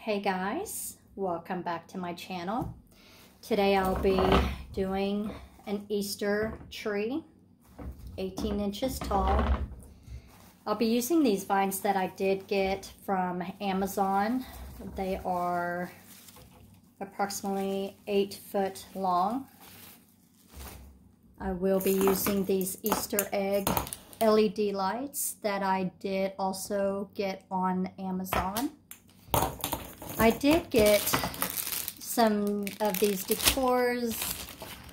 Hey guys, welcome back to my channel. Today I'll be doing an Easter tree, 18 inches tall. I'll be using these vines that I did get from Amazon. They are approximately 8 foot long. I will be using these Easter egg LED lights that I did also get on Amazon. I did get some of these decors,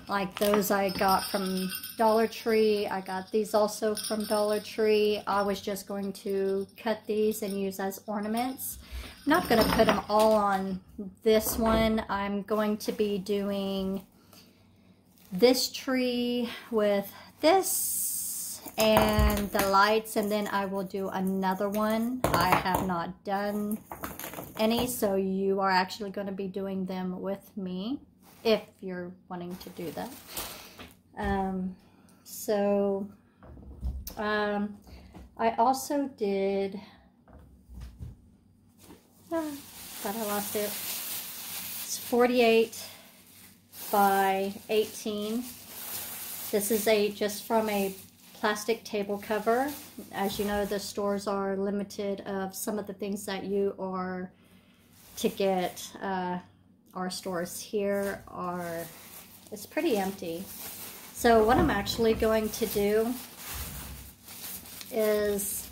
like those I got from Dollar Tree. I got these also from Dollar Tree. I was just going to cut these and use as ornaments. I'm not going to put them all on this one. I'm going to be doing this tree with this and the lights, and then I will do another one. I have not done any, so you are actually going to be doing them with me if you're wanting to do that. I also did thought I lost it. It's 48 by 18. This is just from a plastic table cover. As you know, the stores are limited of some of the things that you are to get. Our stores here it's pretty empty. So what I'm actually going to do is,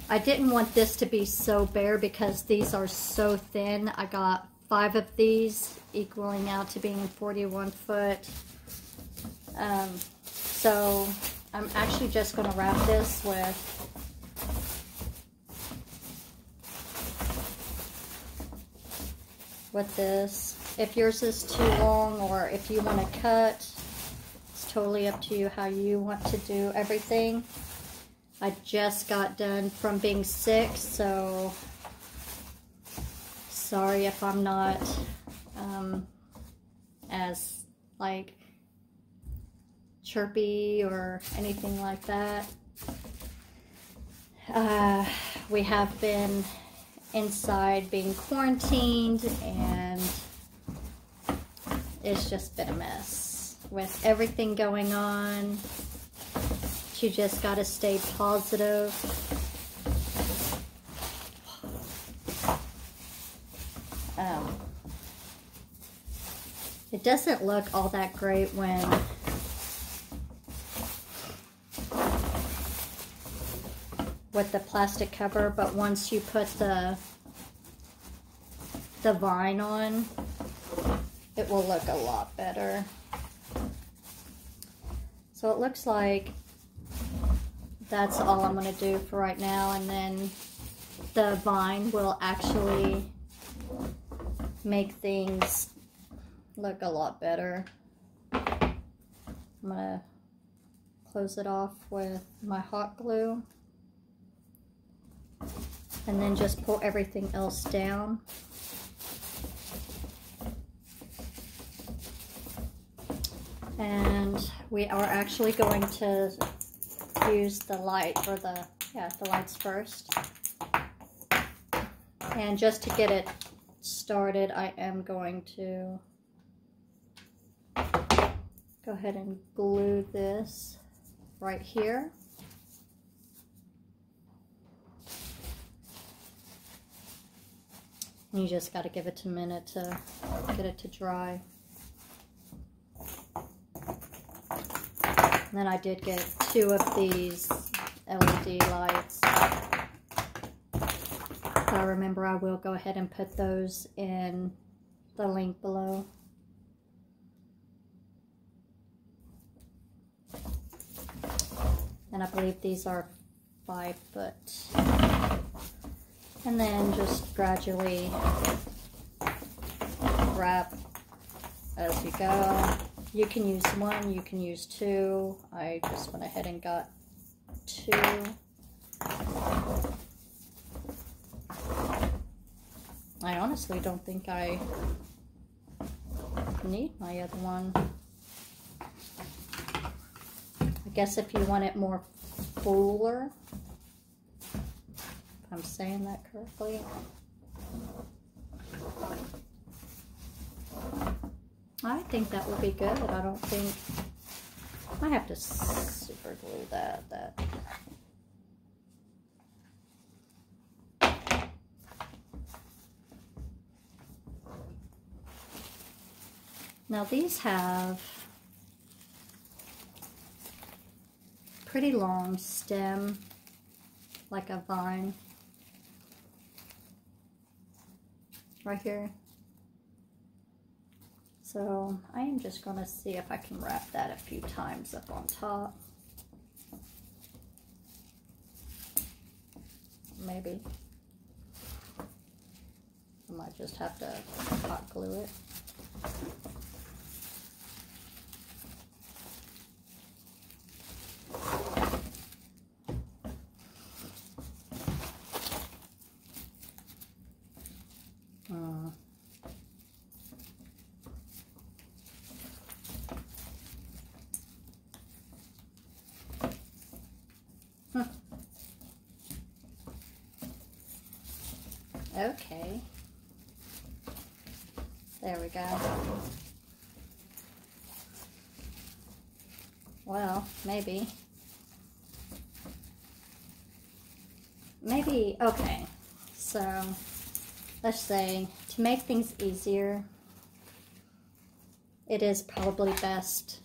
I didn't want this to be so bare because these are so thin. I got 5 of these, equaling out to being 41 foot. So I'm actually just going to wrap this with this. If yours is too long, or if you want to cut, it's totally up to you how you want to do everything. I just got done from being sick, so sorry if I'm not as like chirpy or anything like that. We have been inside being quarantined, and it's just been a mess with everything going on. You just got to stay positive. It doesn't look all that great when with the plastic cover, but once you put the vine on, it will look a lot better. So it looks like that's all I'm going to do for right now, and then the vine will actually make things look a lot better. I'm going to close it off with my hot glue, and then just pull everything else down. And we are actually going to use the light, or the lights first. And just to get it started, I am going to go ahead and glue this right here. And you just got to give it a minute to get it to dry. And then I did get 2 of these LED lights. If I remember, I will go ahead and put those in the link below. And I believe these are 5 foot. And then just gradually wrap as you go. You can use 1, you can use 2. I just went ahead and got 2. I honestly don't think I need my other one. I guess if you want it more fuller, if I'm saying that correctly. I think that will be good. I don't think... I have to super glue that. Now these have pretty long stem, like a vine, right here. So I am just going to see if I can wrap that a few times up on top. Maybe. I might just have to hot glue it. Okay. There we go. Well, maybe, okay. So, let's say, to make things easier, it is probably best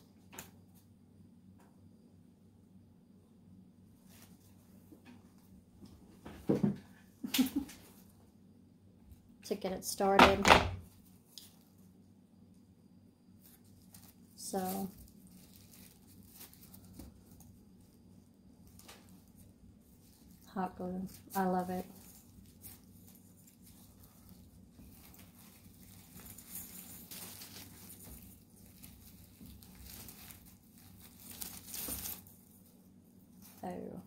to get it started. So, hot glue, I love it. Oh.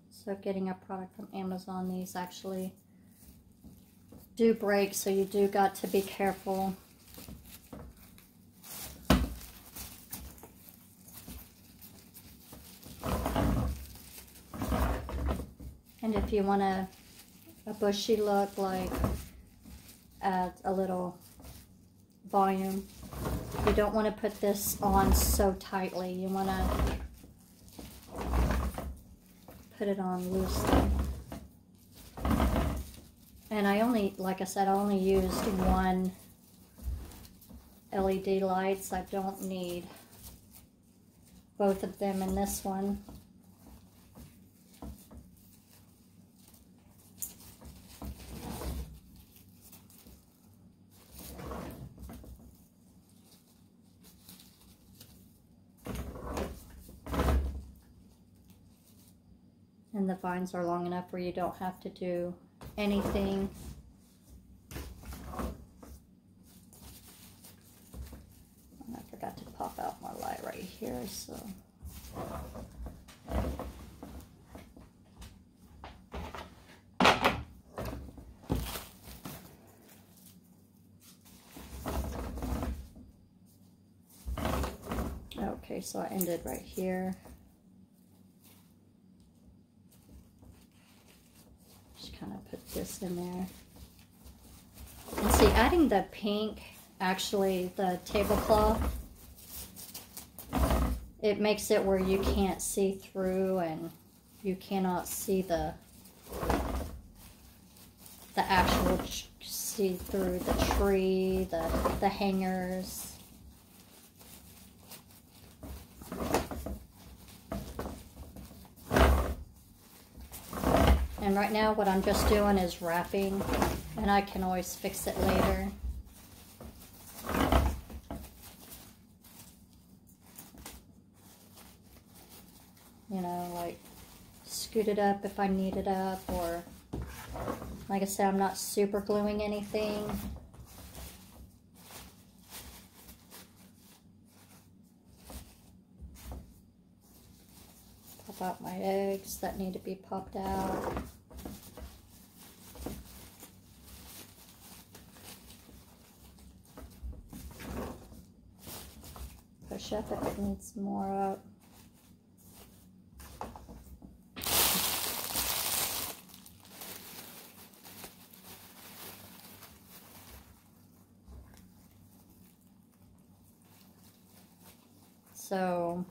So getting a product from Amazon, these actually do break, so you do got to be careful. And if you want a bushy look, like add a little volume. You don't want to put this on so tightly. You want to put it on loosely. And I only, like I said, I only used one LED lights. I don't need both of them in this one. And the vines are long enough where you don't have to do anything. And I forgot to pop out my light right here, so. Okay, so I ended right here. Kind of put this in there. And see, adding the pink, actually the tablecloth, it makes it where you can't see through and you cannot see the actual see through the tree, the hangers. And right now what I'm just doing is wrapping, and I can always fix it later. You know, like scoot it up if I need it up, or like I said, I'm not super gluing anything. Pop out my eggs that need to be popped out. Push up if it needs more up. So,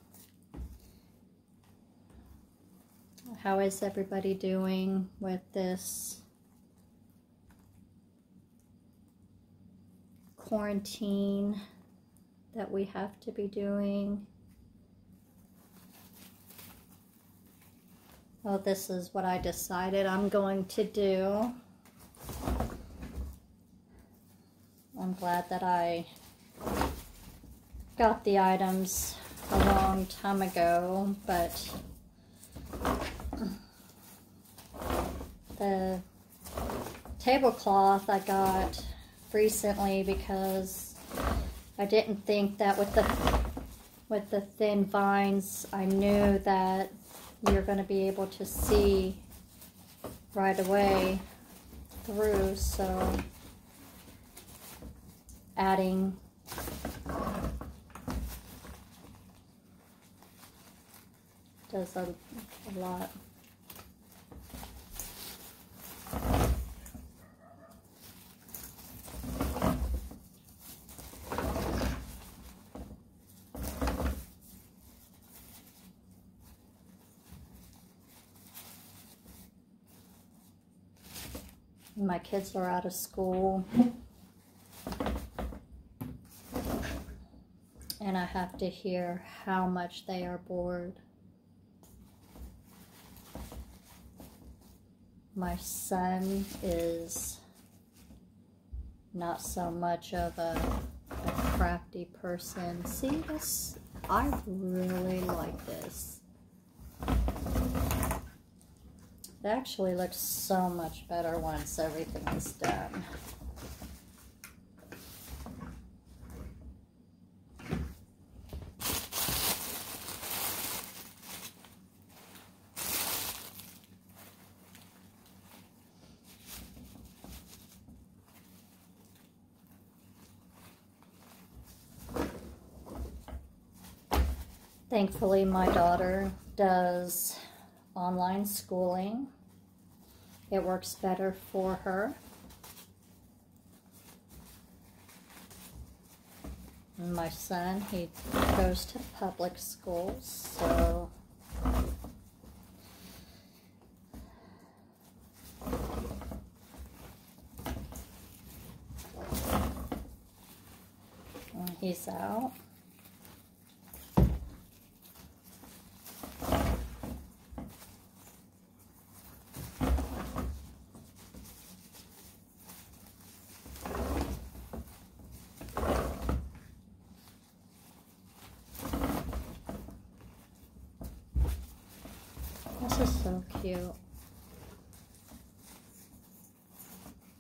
how is everybody doing with this quarantine that we have to be doing? Well, this is what I decided I'm going to do. I'm glad that I got the items a long time ago, but the tablecloth I got recently because I didn't think that with the thin vines, I knew that you're going to be able to see right away through, so adding does a lot. My kids are out of school, and I have to hear how much they are bored. My son is not so much of a crafty person. See this? I really like this. It actually looks so much better once everything is done. Thankfully, my daughter does online schooling. It works better for her. And my son, he goes to public schools, so he's out. This is so cute.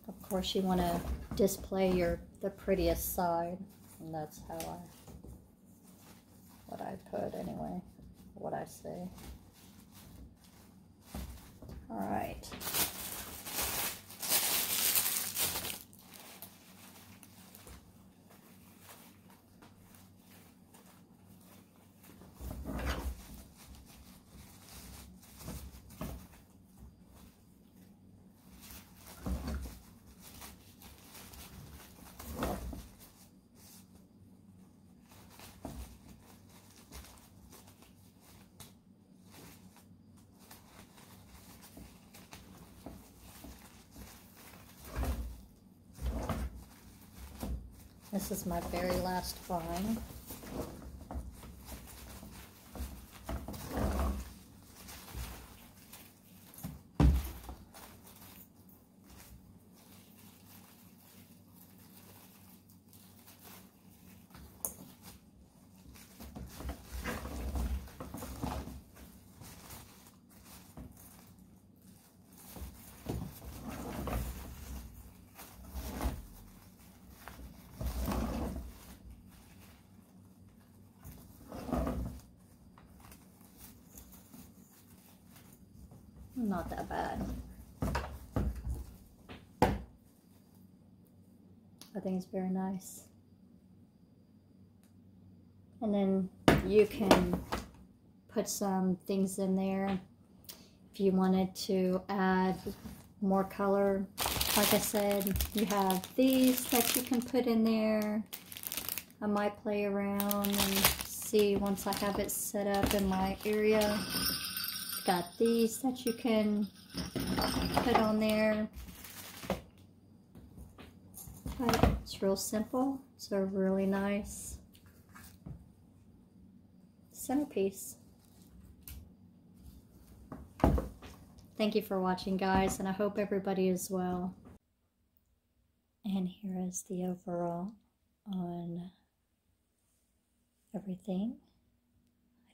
Of course, you want to display the prettiest side, and that's how what I put anyway, what I say. All right. This is my very last vine. Not that bad. I think it's very nice. And then you can put some things in there if you wanted to add more color. Like I said, you have these that you can put in there. I might play around and see easy once I have it set up in my area. Got these that you can put on there. But it's real simple. It's a really nice centerpiece. Thank you for watching, guys, and I hope everybody is well. And here is the overall on everything.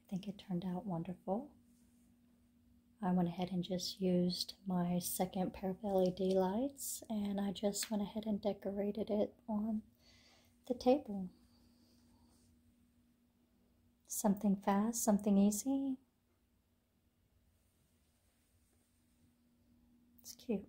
I think it turned out wonderful. I went ahead and just used my second pair of LED lights, and I just went ahead and decorated it on the table. Something fast, something easy. It's cute.